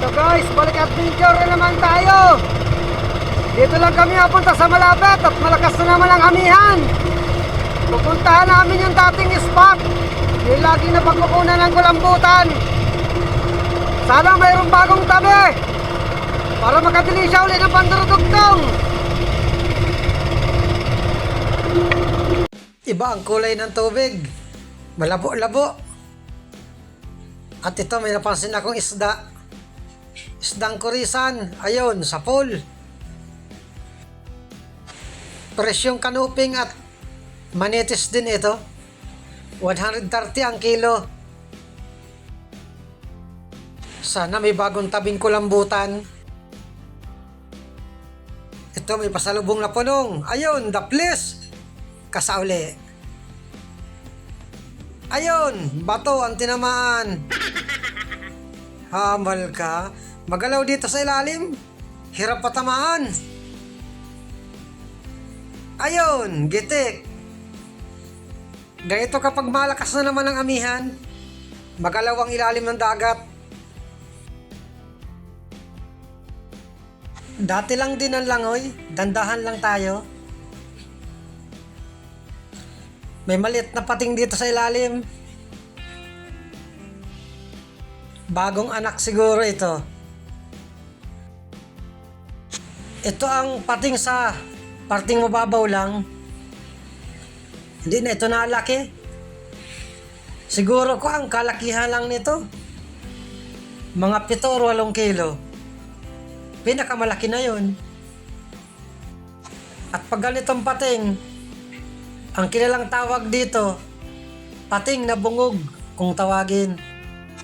So guys, balik adventure na naman tayo. Dito lang kami napunta sa Malapit at malakas na naman ang amihan. Pupuntahan namin yung dating spot, yung laging napagkukunan ng kulambutan. Sana mayroong bagong tabi para makadili siya ulit ng pandurudugtong. Iba ang kulay ng tubig, malabo-labo. At ito, may napansin akong isda. Isdang kurisan, ayun, sa pool. Presyong kanuping at manitis din ito. 130 ang kilo. Sana may bagong tabing kulambutan. Ito, may pasalubong na punong. Ayun, daplis. Kasauli. Ayun, bato ang tinamaan. Hamal ka. Magalaw dito sa ilalim. Hirap patamaan. Ayun, gitik. Ganito kapag malakas na naman ang amihan, magalaw ang ilalim ng dagat. Dati lang din ang langoy, dandahan lang tayo. May maliit na pating dito sa ilalim. Bagong anak siguro ito. Ito ang pating sa parting mababaw lang. Hindi na ito nalaki. Siguro ko ang kalakihan lang nito. Mga 7 o 8 kilo. Pinakamalaki na yun. At pag ganitong pating, ang kilalang tawag dito, pating na bungog kung tawagin.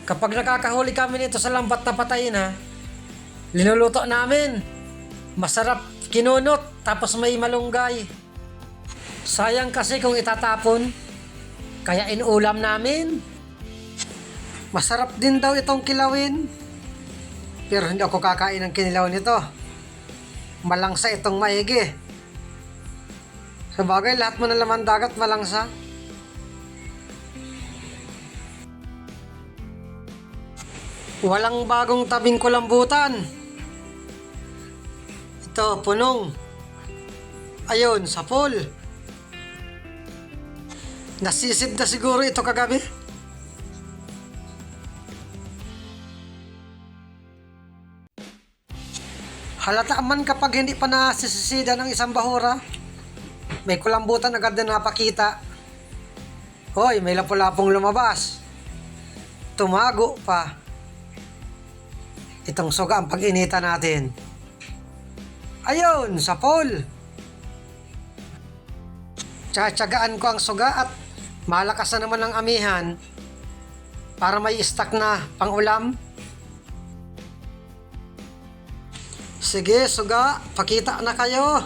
Kapag nakakahuli kami nito sa lambat na patay na, linuluto namin. Masarap kinunot tapos may malunggay. Sayang kasi kung itatapon, kaya inuulam namin. Masarap din daw itong kilawin. Pero hindi ako kakain ng kinilaw nito. Malangsa itong maigi. Sa bagay, lahat mo ng laman dagat malangsa. Walang bagong tabing kulambutan. Ito, punong. Ayun, sa pool. Nasisid na siguro ito kagabi. Halata man kapag hindi pa nasisisida ng isang bahura. May kulambutan agad na napakita. Hoy, may lapu-lapong lumabas. Tumago pa. Itong suga ang pag-inita natin. Ayun, sa pool. Tsatsagaan ko ang suga at malakas na naman ang amihan para may stock na pang-ulam. Sige, suga, pakita na kayo.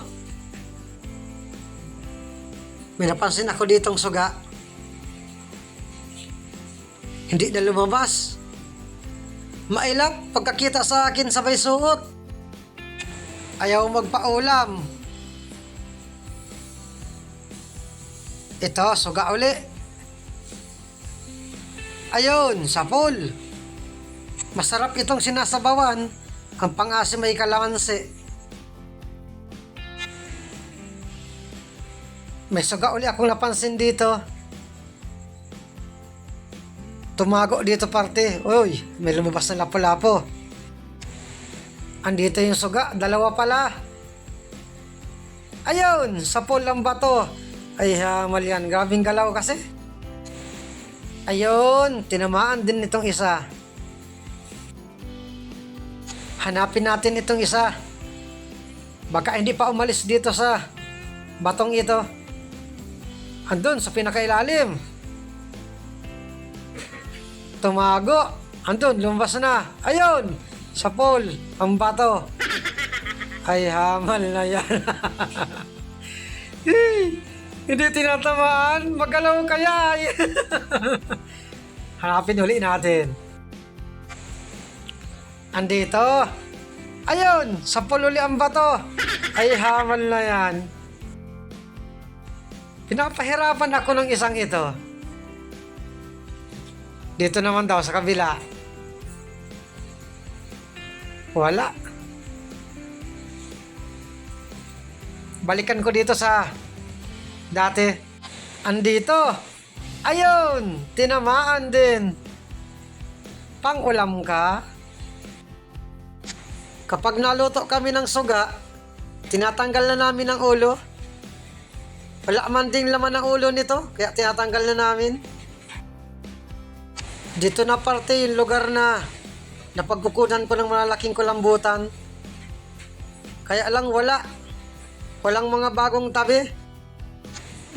May napansin ako ditong suga. Hindi na lumabas. Mailap pagkakita sa akin sabay suot. Ayaw magpaulam. Ito, suga uli. Ayun, sa pool. Masarap itong sinasabawan. Ang pang-asim ay kalamansi. May suga uli akong napansin dito. Tumago dito parte. Uy, may lumabas na lapo-lapo. Andito yung suga, 2 pala. Ayun, sa pool lang ba to? Ay, hamal yan. Grabing galaw kasi. Ayun, tinamaan din itong isa. Hanapin natin itong isa. Baka hindi pa umalis dito sa batong ito. Andun sa pinakailalim. Tumago. Andun, lumabas na. Ayun, sa pool, ang bato. Ay, hamal na yan. Hindi tinatamaan. Magalaw kaya. Hanapin uli natin. Andito. Ayun, sa pool uli ang bato. Ay, hamal na yan. Pinapahirapan ako ng isang ito. Dito naman daw sa kabila. Wala. Balikan ko dito sa dati. Andito. Ayun! Tinamaan din. Pang-ulam ka? Kapag naluto kami ng suga, tinatanggal na namin ang ulo. Wala man ding laman ang ulo nito, kaya tinatanggal na namin. Dito na parte yung lugar na napagkukunan ko ng malalaking kulambutan. Kaya lang walang mga bagong tabi.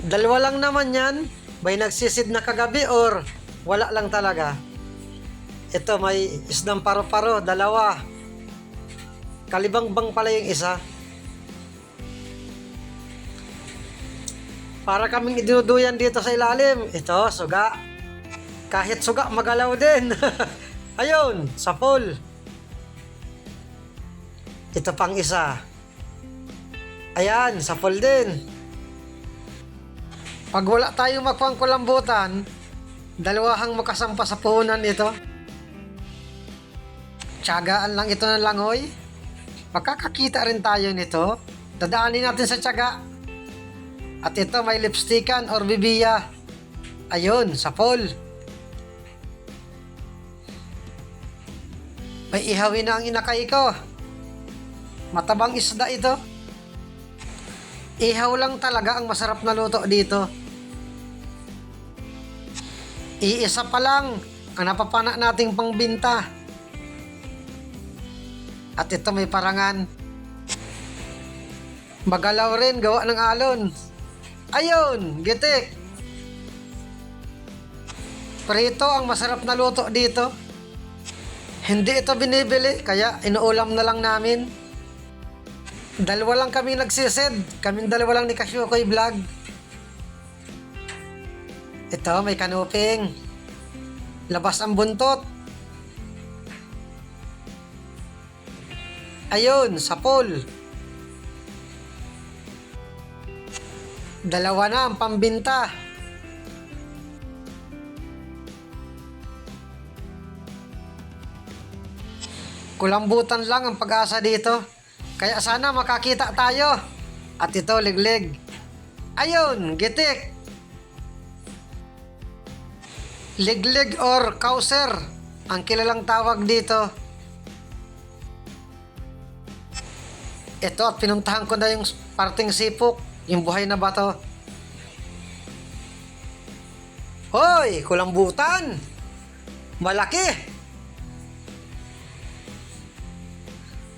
Dalawa lang naman yan, may nagsisid na kagabi or wala lang talaga. Ito may isdang paro-paro, dalawa. Kalibangbang pala yung isa. Para kaming idinuduyan dito sa ilalim. Ito, suga. Kahit suga, magalaw din. Ayun, sa pool. Ito pang isa. Ayan, sa pool din. Pag wala tayong magpangkulambutan, dalawahang makasampa sa puhunan ito. Tiyagaan lang ito ng langoy. Makakakita rin tayo nito. Dadaanin natin sa tiyaga. At ito may lipstickan or bibiya. Ayun, sa pool. May ihawin na ang inakay ko. Matabang isda ito. Ihaw lang talaga ang masarap na luto dito. Iisa pa lang ang napapana nating pangbinta. At ito may parangan. Magalaw rin, gawa ng alon. Ayun, gitik. Prito ang masarap na luto dito. Hindi ito binibili, kaya inuulam na lang namin. Dalawa lang kami nagsisid. Kaming dalawa lang ni Kasyukoy Vlog. Ito, may kanuping. Labas ang buntot. Ayun, sa pool. Dalawa na ang pambinta. Kulambutan lang ang pag-asa dito. Kaya sana makakita tayo. At ito, liglig. Ayun, gitik. Liglig or kauser ang kilalang tawag dito. Ito, at pinuntahan ko na yung parting sipok, yung buhay na bato. Hoy, kulambutan! Malaki!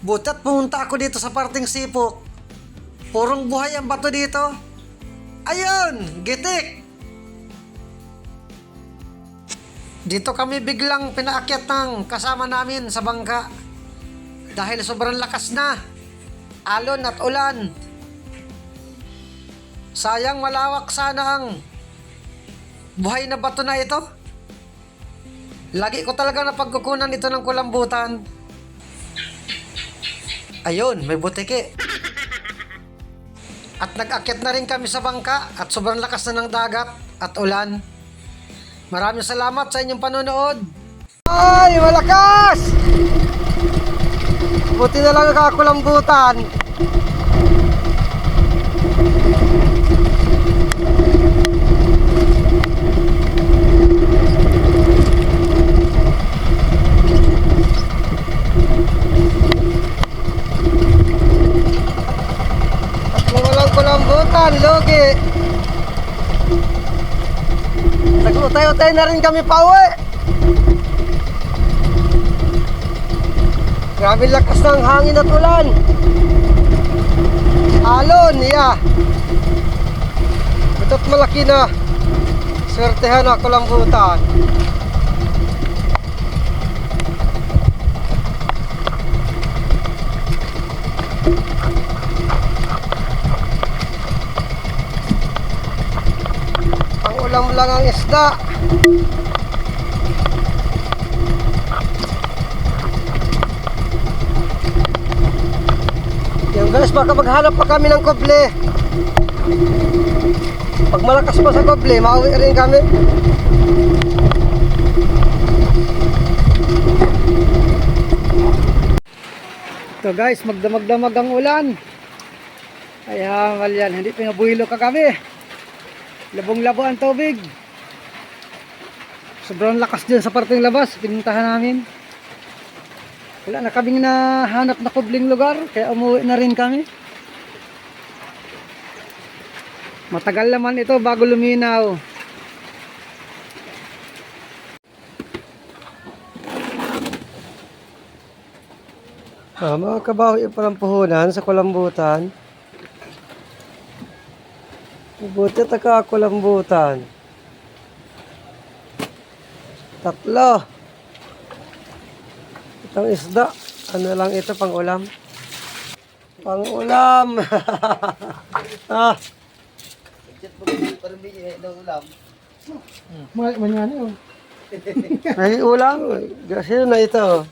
Butat pumunta ako dito sa parting sipok. Purong buhay ang bato dito. Ayun, gitik! Dito kami biglang pinaakyat ng kasama namin sa bangka. Dahil sobrang lakas na. Alon at ulan. Sayang malawak sana ang buhay na bato na ito. Lagi ko talaga napagkukunan ito ng kulambutan. Ayun, may butiki. At nag-akyat na rin kami sa bangka at sobrang lakas na ng dagat at ulan. Maraming salamat sa inyong panonood. Ay, malakas! Buti na lang nakakulambutan. At kung walang kulambutan, logi. Nag-utay-utay na rin kami pauwi. Grabe lakas ng hangin at ulan. Alon, iya. Ito't malaki na. Swertehan ako lambutan. Ang ulam lang ang isda. Yan guys, baka maghanap pa kami ng koble. Pag malakas pa sa koble, mauwi rin kami. So guys, magdamag-damag ang ulan. Kaya malyan, hindi pinabuhilo kagabi. Labong-labo ang tubig. Sobrang lakas dyan sa parteng labas, pinuntahan namin. Wala na kaming nahanap na kubling lugar, kaya umuwi na rin kami. Matagal naman ito bago luminaw. Mga kabawi pa ng puhunan sa kulambutan. Buti taka kulambutan. 3. Itong isda. Ano lang ito, pang ulam? Pang ulam! ah, Manyan yun. may ulam. Sino na ito?